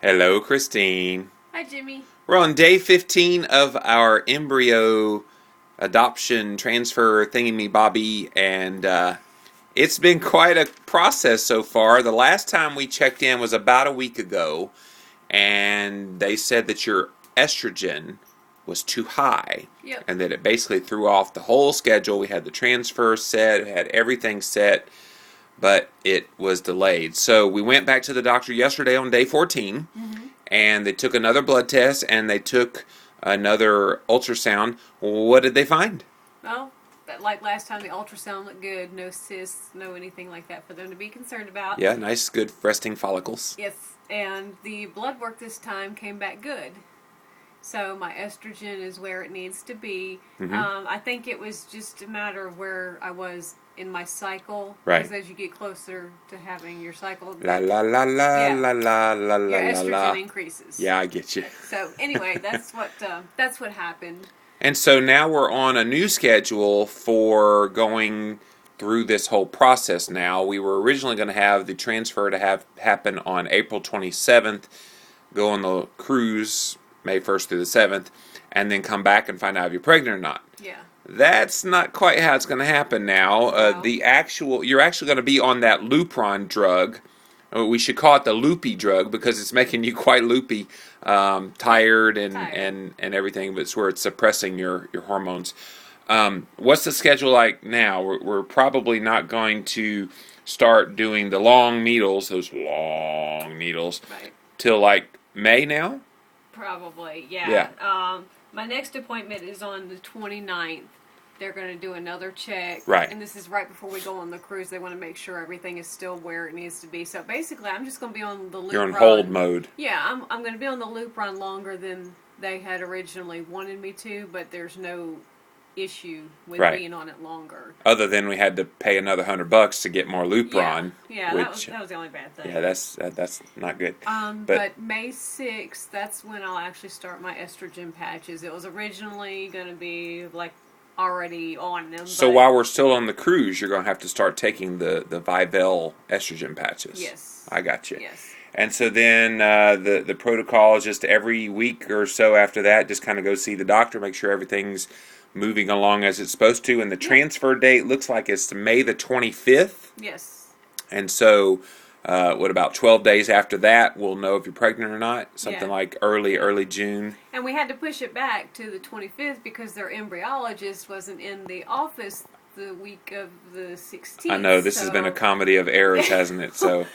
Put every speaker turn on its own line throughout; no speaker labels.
Hello, Christine.
Hi, Jimmy.
We're on day 15 of our embryo adoption transfer thingy-me-bobby, and it's been quite a process so far. The last time we checked in was about a week ago, and they said that your estrogen was too high,
Yep.
and that it basically threw off the whole schedule. We had the transfer set, had everything set, but it was delayed. So we went back to the doctor yesterday on day 14, and they took another blood test and they took another ultrasound. What did they find?
Well, like last time, the ultrasound looked good. No cysts, no anything like that for them to be concerned about.
Yeah, nice, good resting follicles.
Yes, and the blood work this time came back good. So my estrogen is where it needs to be. I think it was just a matter of where I was in my cycle.
Right.
Because as you get closer to having your cycle,
La la la la
Yeah.
la la la la
your
la
estrogen
la.
increases.
Yeah, I get you.
So anyway, that's what happened.
And so now we're on a new schedule for going through this whole process now. We were originally going to have the transfer to have happen on April 27th, go on the cruise May 1st through the 7th, and then come back and find out if you're pregnant or not.
Yeah.
That's not quite how it's going to happen now.
No.
You're actually going to be on that Lupron drug. We should call it the loopy drug because it's making you quite loopy, tired and everything. But it's where it's suppressing your hormones. What's the schedule like now? We're probably not going to start doing the long needles, those long needles,
Right.
till like May now.
Probably, yeah.
Yeah.
My next appointment is on the 29th. They're going to do another check.
Right.
And this is right before we go on the cruise. They want to make sure everything is still where it needs to be. So basically, I'm just going to be on the loop
You're on
run.
hold mode.
Yeah, I'm going to be on the loop run longer than they had originally wanted me to, but there's no issue with
Right.
being on it longer.
Other than we had to pay another $100 to get more Lupron.
Yeah,
which,
that was the only bad thing.
yeah, that's not good.
But May 6th, that's when I'll actually start my estrogen patches. It was originally going to be like already on them.
So
but
while we're still on the cruise, you're going to have to start taking the Vivel estrogen patches.
Yes.
I got you.
Yes.
And so then the protocol is just every week or so after that, just kind of go see the doctor, make sure everything's moving along as it's supposed to. And the transfer date looks like it's May the 25th.
Yes.
And so, about 12 days after that, we'll know if you're pregnant or not. Something
Yeah.
like early June.
And we had to push it back to the 25th because their embryologist wasn't in the office the week of the 16th.
I know this has been a comedy of errors, hasn't it? So,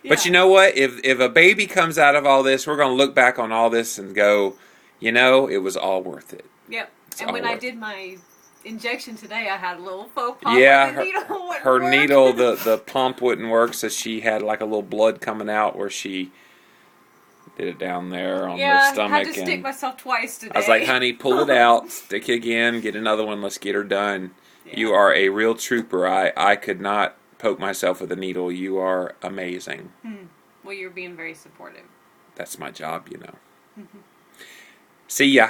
but
Yeah.
you know what? If a baby comes out of all this, we're going to look back on all this and go, it was all worth it.
Yep.
It's
And when
all
I
worth
did my injection today, I had a little faux pas.
Yeah,
with the needle wouldn't
her
work.
needle, the pump wouldn't work, so she had like a little blood coming out where she did it down there on the
I
stomach.
had to stick
And
myself twice today.
I was like, honey, pull it out, stick it again, get another one, let's get her done.
Yeah.
You are a real trooper. I could not poke myself with a needle. You are amazing.
Well, you're being very supportive.
That's my job, See ya.